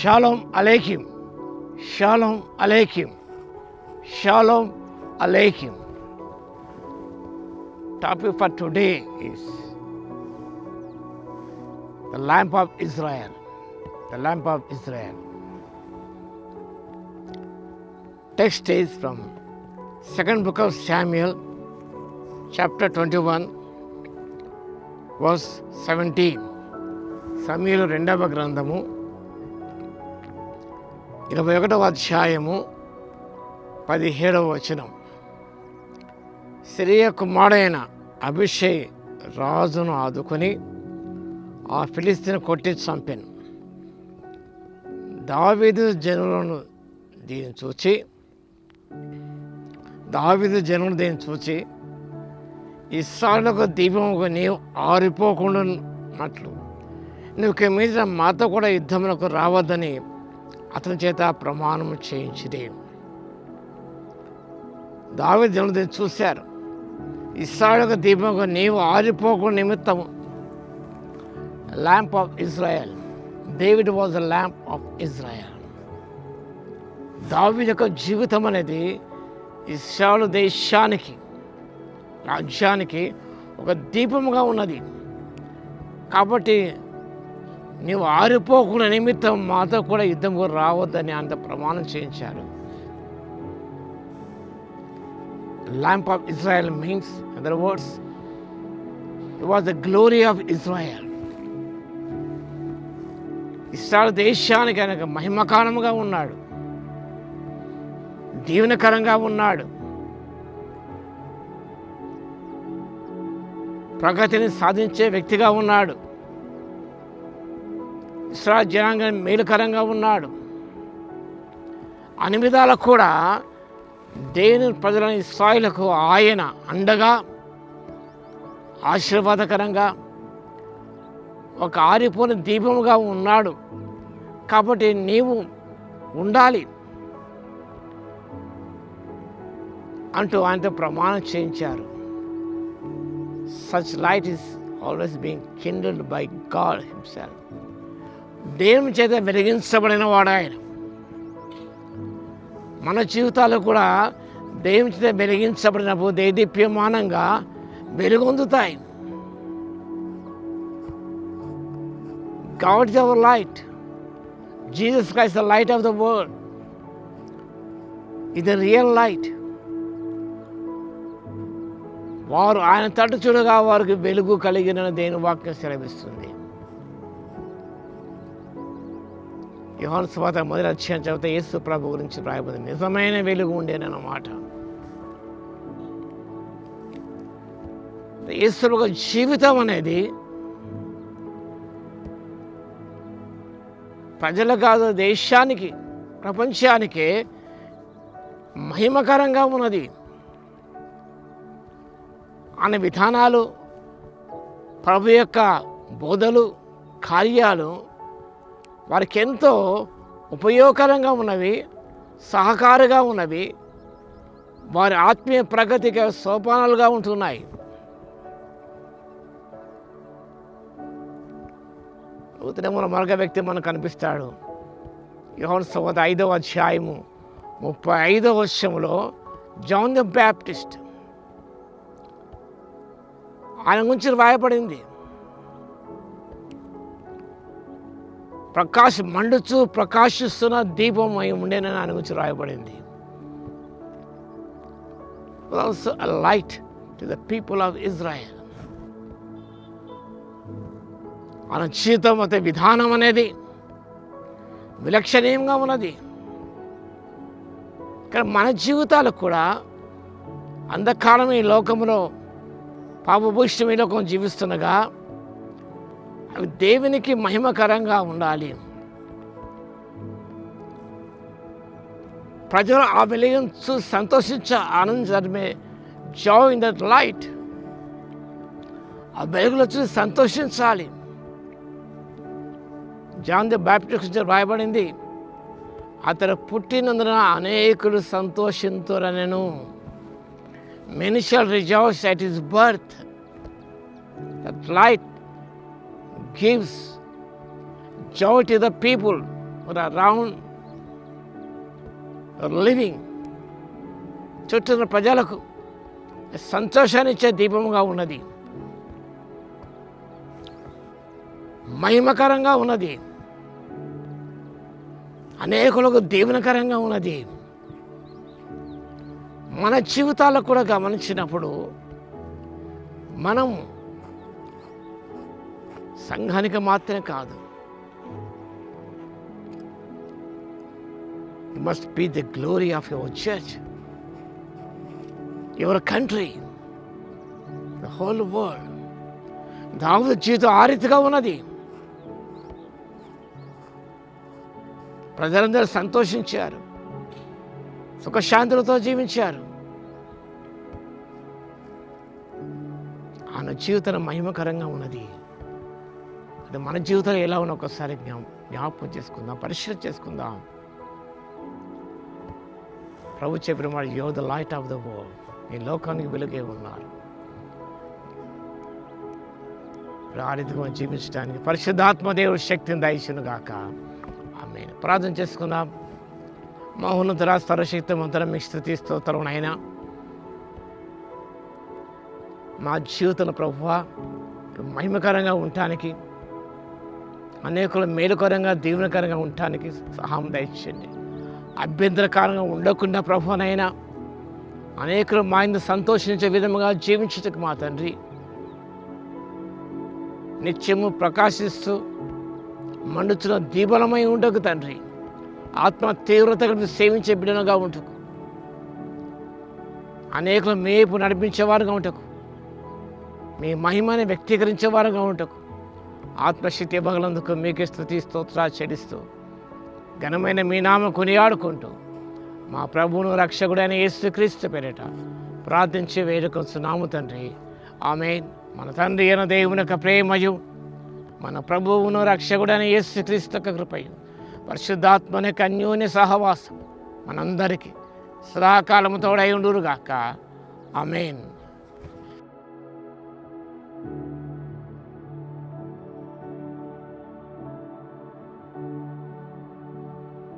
Shalom Aleichem. Shalom Aleichem. Shalom Aleichem. Topic for today is the lamp of Israel. The lamp of Israel. Text is from second book of Samuel, chapter 21, verse 17. సమూయేలు రెండవ గ్రంథము 21వ అధ్యాయము 17వ వచనం. Syria కుమారుడైన అభిషై రాజును ఆదుకొని ఆ ఫిలిస్తీను కొట్టి చంపెను. దావీదు జనులను దీన్ని చూచి ఇశ్రాయేలుకు దీపముగా నీవు ఆరిపోకుండానట్లు నువ్వు మీద మాతో కూడా యుద్ధములకు రావద్దని అతని చేత ప్రమాణం చేయించిదే. దావీదు జనులు దీన్ని చూశారు. ఇశ్రాయేలుకు దీపముగా నీవు ఆరిపోకుండా నిమిత్తము. Lamp of Israel. David was the lamp of Israel. దావీదు యొక్క జీవితం అనేది ఇశ్రాయేలు దేశానికి, రాజ్యానికి ఒక దీపముగా ఉన్నది. కాబట్టి నీవు ఆరిపోకుండా నిమిత్తం మాతో కూడా యుద్ధం కూడా రావద్దని అంత ప్రమాణం చేయించారు. Lamp of Israel means, in other words, it was the glory of Israel. ఇశ్రాయేలు దేశానికి ఆయన మహిమకారణంగా ఉన్నాడు, దీవెనకరంగా ఉన్నాడు, ప్రగతిని సాధించే వ్యక్తిగా ఉన్నాడు, ఇశ్రాయేలు జనాంగం మేలుకరంగా ఉన్నాడు. అన్ని విధాలకు కూడా దేవుని ప్రజలని ఇశ్రాయేలుకు ఆయన అండగా, ఆశీర్వాదకరంగా, ఒక ఆరిపోని దీపముగా ఉన్నాడు. కాబట్టి నీవు ఉండాలి అంటూ ఆయనతో ప్రమాణం చేయించారు. Such light is always being kindled by God himself. దేవుని చేత వెలిగించబడిన వాడు ఆయన. మన జీవితాలు కూడా దేవుని చేత వెలిగించబడినప్పుడు దేదీప్యమానంగా వెలుగొందుతాయి. God is our light. Jesus Christ is the light of the world. Is the real light. వారు ఆయన తట్టు చూడగా వారికి వెలుగు కలిగిన దేవుని వాక్యం సెలవిస్తుంది. యోహాను సువార్త 1వ అధ్యాయం చదివితే యేసు ప్రభు గురించి రాయబడింది. నిజమైన వెలుగు ఉండేనన్నమాట. యేసు యొక్క జీవితం అనేది ప్రజలు కాదు, దేశానికి, ప్రపంచానికే మహిమకరంగా ఉన్నది. అనే విధానాలు, ప్రభు యొక్క బోధలు, కార్యాలు వారికి ఎంతో ఉపయోగకరంగా ఉన్నవి, సహకారిగా ఉన్నవి, వారి ఆత్మీయ ప్రగతికి సోపానాలుగా ఉంటున్నాయి. మరొక వ్యక్తి మనకు కనిపిస్తాడు. యోహాను సువార్త 5వ అధ్యాయము 35వ వచనంలో జాన్ ద బ్యాప్టిస్ట్, ఆయన గురించి రాయబడింది. ప్రకాశిస్తున్న దీపం అయి ఉండేనని ఆయన గురించి రాయబడింది. Also a light to the people of Israel. ఆయన జీవితం అయితే విధానం అనేది విలక్షణీయంగా ఉన్నది. కానీ మన జీవితాలకు కూడా అంధకారం ఈ లోకంలో, పాపభూయిష్టం ఈ లోకం జీవిస్తుండగా అవి దేవునికి మహిమకరంగా ఉండాలి. ప్రజలు ఆ వెలుగును సంతోషించే జాయ్ ఇన్ దట్ లైట్. ఆ వెలుగులో చూసి సంతోషించాలి. జాన్ ది బ్యాప్టిస్ట్ రాయబడింది, అతను పుట్టినందున అనేకులు సంతోషింతురనెను. Many shall rejoice at his birth. That light gives joy to the people round living చుట్టూ ప్రజలకు సంతోషాన్ని ఇచ్చే దీపముగా ఉన్నది, మహిమకరంగా ఉన్నది, అనేకులకు దీవెనకరంగా ఉన్నది. మన జీవితాలకు కూడా గమనించినప్పుడు మనం సంఘానికి మాత్రమే కాదు, you must be the glory of your church, your country, the whole world. దావీదు జీవితం ఆ రీతిగా ఉన్నది. ప్రజలందరూ సంతోషించారు, సుఖశాంతులతో జీవించారు. ఆయన జీవితం మహిమకరంగా ఉన్నది. అది మన జీవితం ఎలా ఉన్నా ఒకసారి జ్ఞాపకం చేసుకుందాం, పరిశీలన చేసుకుందాం. ప్రభు చెప్పిన మాట, you are the light of the world, ఈ లోకానికి వెలుగే ఉన్నారు. ఆ రీతిగా జీవించడానికి పరిశుద్ధాత్మ దేవుడు శక్తిని దయచును గాక. ఆమేన్. ప్రార్థన చేసుకుందాం. మహోన్నతుడా సర్వశక్తిమంతుడా మీకు స్తుతి స్తోత్రం నాయనా. మా జీవితంలో ప్రభువా మహిమకరంగా ఉండటానికి, అనేకులు మేలుకరంగా దీవెనకరంగా ఉండటానికి సహాయం దయచేయండి. అభ్యంతరకరంగా ఉండకుండా ప్రభువనైనా అనేకులు మా ఇందు సంతోషించే విధముగా జీవించుటకు మా తండ్రి నిత్యము ప్రకాశిస్తూ మండుతున్న దీపలమై ఉండకు తండ్రి. ఆత్మ తీవ్రతను సేవించే బిడ్డనుగా ఉంటకు, అనేకులు మేపు నడిపించేవారుగా ఉంటకు, మీ మహిమని వ్యక్తీకరించేవారుగా ఉంటకు, ఆత్మశక్తి బగలందుకు మీకే స్తుతి స్తోత్రాలు చెల్లిస్తూ ఘనమైన మీ నామం కొనియాడుకుంటూ మా ప్రభువును రక్షకుడైన యేసుక్రీస్తు పేరిట ప్రార్థించి వేడుకొస్తున్నాము తండ్రి. ఆమేన్. మన తండ్రి అయిన దేవుని యొక్క ప్రేమయు, మన ప్రభువును రక్షకుడైన యేసుక్రీస్తు యొక్క కృపయు, పరిశుద్ధాత్మని యొక్క అన్యోన్య సహవాసం మనందరికీ సదాకాలము తోడై ఉండురుగాక. ఆమేన్.